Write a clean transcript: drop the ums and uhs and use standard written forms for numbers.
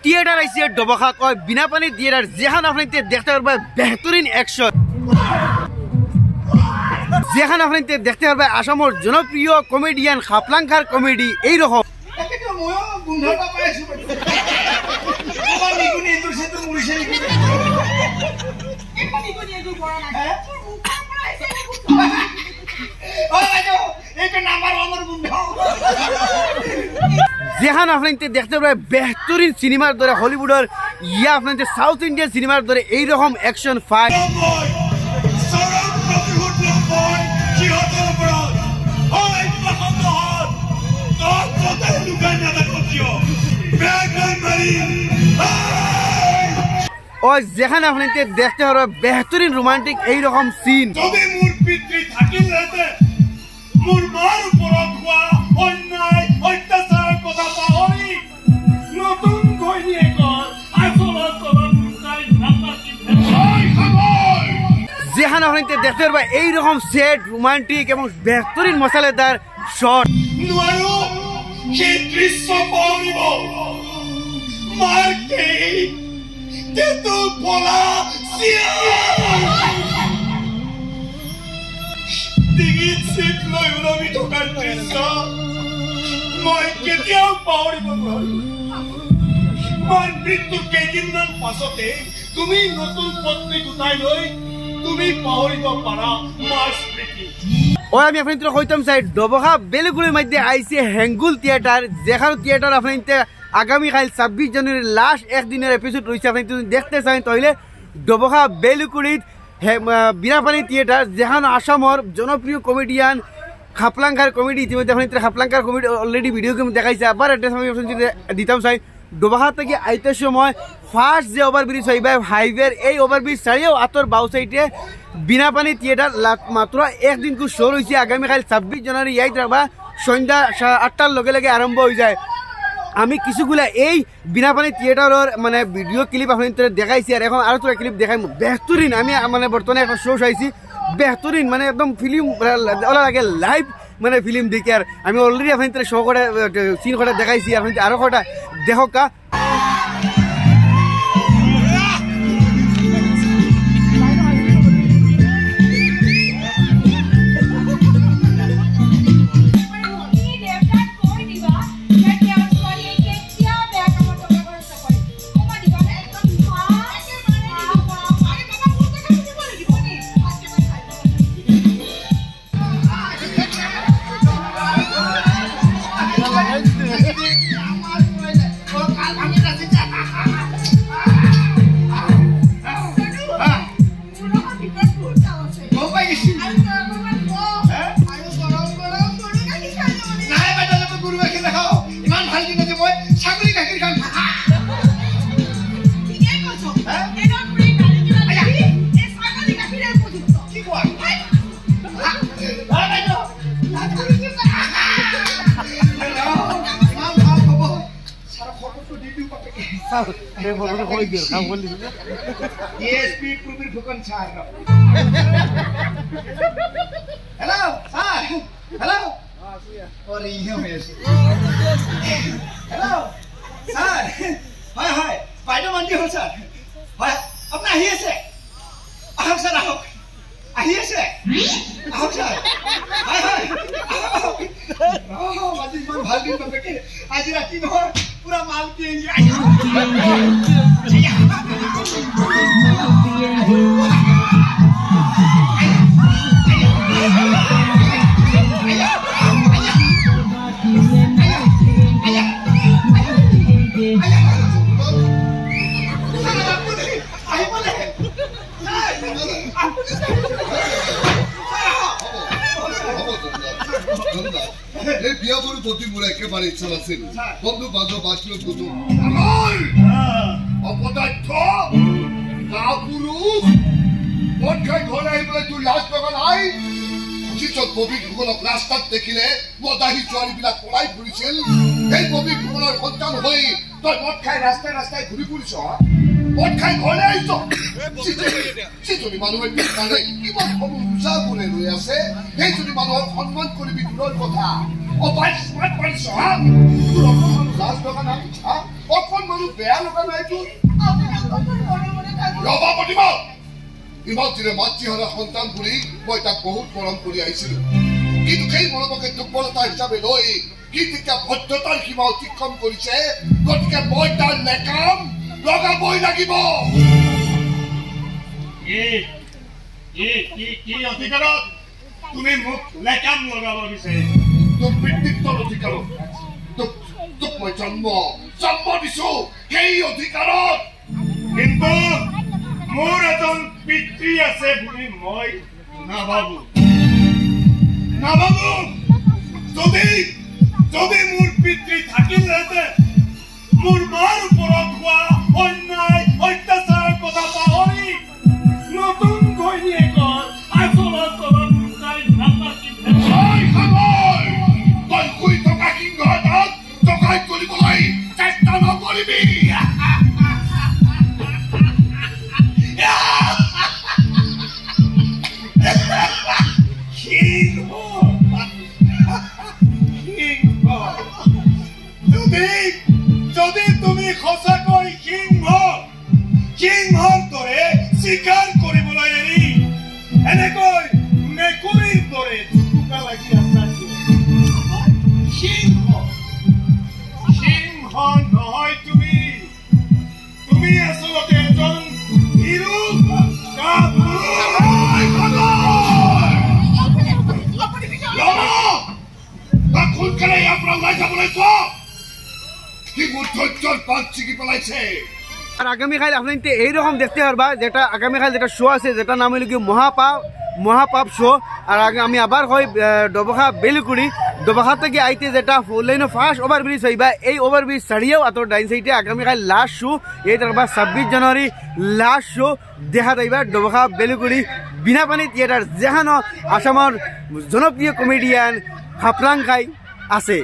Theatre आइसे डबखा कय बिना पानी थिएटर जेखान आपनिते देखते पारबा बेहतरीन एक्शन যেখানে আপনি দেখতে পারবেন আসামের জনপ্রিয় কমেডিয়ান খাপলাঙ্কার কমেডি এই রকম যেখানে আপনি দেখতে পারবেন বেহতরিন সিনেমার ধরে হলিউডের ইয়া আপনি সাউথ ইন্ডিয়ান সিনেমার ধরে এই রকম অ্যাকশন ফাইট और যেখানে আপনি দেখতে পারবেন বেহতরিন রোমান্টিক এই রকম সিন যদি মোর পিতৃ থাকিল রাতে মোর মার উপৰত হোৱা অন্যায় অত্যাচাৰ কথা পাহৰি নতুন ঘৈণীয়েকৰ আচলত লুকাই নাথাকি যেখানে আপনি দেখতে পাৰবেন এই ৰকম সেট ৰোমান্টিক এবং বেহতৰিন মশলাদাৰ শট নোৱাৰো সেই দৃশ্য পাহৰিব মাৰকে তেতো বলা ডিঙিত চিপ লৈ উলমি থকাৰ দৃশ্য মই কেতিয়াও পাহৰিব নোৱাৰো মোৰ মৃত্যুৰ কেইদিনমান পাছতে তুমি নতুন পত্নী গোটাই লৈ তুমি পাহৰিব পাৰা মাৰ স্মৃতি ও আমি আপনাদের কইতাম চাই ডবখা বেলগুড়ির মধ্যে আইছে হেঙ্গুল থিয়েটার যেখানে থিয়েটার আপনাদের আগামীকাল 26 জানুয়ারি লাস্ট একদিনের এপিসোড রয়েছে আপনি যদি দেখতে চান তাহলে ডবখা বেলগুড়িত বিনাপানি থিয়েটার যেখানে আসামের জনপ্রিয় কমেডিয়ান খাপলাঙ্কার কমেডি ইতিমধ্যে আপনাদের খাপলাঙ্কার কমেডি অলরেডি ভিডিও গেম দেখাইছে আবার অ্যাড্রেস আমি দিতাম চাই ডবখা থেকে আইতে সময় ফার্স্ট যে ওভারব্রিজ হইবে হাইওয়ের এই ওভারব্রিজ ছাড়িয়েও আতর বাউ সাইডে বিনাপানি থিয়েটার মাত্র একদিন কু শো রয়েছে আগামীকাল 26 জানুয়ারি ইয়াইত রাখবা সন্ধ্যা 8টার লগে লগে আরম্ভ হয়ে যায় আমি কিছুগুলা এই বিনাপানি থিয়েটারের মানে ভিডিও ক্লিপ আপনাদের দেখাইছি আর এখন আরো তোরা ক্লিপ দেখাই বেহতরিন আমি মানে বর্তমানে একটা শো চাইছি বেহতরিন মানে একদম ফিল্ম ওলা লাগে লাইভ মানে ফিল্ম দেখি আর আমি অলরেডি আপনাদের শো করে সিন করে দেখাইছি আপনি আরো কটা দেখো কা DSP Prubir Bukan Char. Hello, sir. Hello. Oh, Rio is. Hello, sir. Hi, hi. Spider-Man di sir. Hi. Apna here se. Ahok sir, ahok. Here se. Ahok sir. Hi, hi. Oh, mati man bhaldi babeke. Aaj rati no pura mal change. এই বিয়াবোর প্রতি মোর একেবারে ইচ্ছা আছে বন্ধু বান্ধব বাঁচলো দুটো অপদার্থ কাপুরুষ পক্ষে ঘরে আইবলে তুই লাজ পাবা নাই শিক্ষক কবি ভূগোলক রাস্তাত দেখিলে মদাহী ছোৱালীবিলাক পলাই ফুৰিছিল এই কবি ভূগোলৰ সন্তান হৈ তই মদ খাই ৰাস্তায় ৰাস্তায় ঘূৰি ফুৰিছ মদ খাই ঘৰলৈ আহিছ সিজনী মানুহে বিকাৰে কিমান সময় উজা কৰি ৰৈ আছে সেইজনী মানুহক সন্মান কৰিবি দূৰৰ কথা অ বাইছ মাত পাৰিছ তোৰ অপমান লাজ লগা নাই অকণ মানুহ বেয়া লগা নাই তোৰ ৰবা পাতিব ইমান দিনে মাতৃহাৰা সন্তান বুলি মই তাক বহুত মৰম কৰি আহিছিলো কিন্তু সেই মৰমকে দুৰ্বলতা হিচাপে লৈ কি তেতিয়া ভদ্ৰতাৰ সীমা অতিক্ৰম কৰিছে গতিকে মই তাৰ লেকাম লগাবই লাগিব কি অধিকাৰত তুমি মোক লেকাম লগাব বিচাৰিছা তোৰ পিতৃত্বৰ অধিকাৰত তোক মই জন্ম দিছো সেই অধিকাৰত কিন্তু মোৰ এজন পিতৃ আছে বুলি মই নাভাবো যদি মোৰ পিতৃ থাকিলহেঁতেন মোৰ মাৰ ওপৰত হোৱা অন্যায় অত্যাচাৰৰ কথা পাহৰি নতুন ঘৈণীয়েকৰ আচলৰ তলত লুকাই নাথাকিলে তই শুই থকা সিংহ এটাক জগাই তুলিবলৈ চেষ্টা নকৰিবি যদি তুমি সঁচাকৈ সিংহৰ দৰে চিকাৰ কৰিবলৈ এৰি এনেকৈ মেকুৰীৰ দৰে জুপুকা লাগি আছা সিংহ নহয় তুমি আচলতে এজন হিৰো সোনকালে ইয়াৰ পৰা ওলাই যাবলৈ কোৱা কি মোৰ ধৈৰ্যৰ পাত ছিগি পেলাইছে আর আগামীকাল আপনার এইরকম দেখতে পারবা যেটা আগামীকাল যেটা শো আছে যেটা নাম হলো কি মহাপাপ শো আর আমি আবার হয় ডবখা বেলুকুড়ি ডবখা থেকে আইতে যেটা লাইন ফার্স্ট ওভারব্রিজ হইবা এই ওভারব্রিজ ছাড়িয়েও আতর ডাইন সাইডে আগামীকাল লাস্ট শো এই তারপর 26 জানুয়ারি লাস্ট শো দেখা যাইবা ডবখা বেলুকুড়ি বিনাপানি থিয়েটার যেখানে আসামের জনপ্রিয় কমেডিয়ান খাপলাং খাই আছে।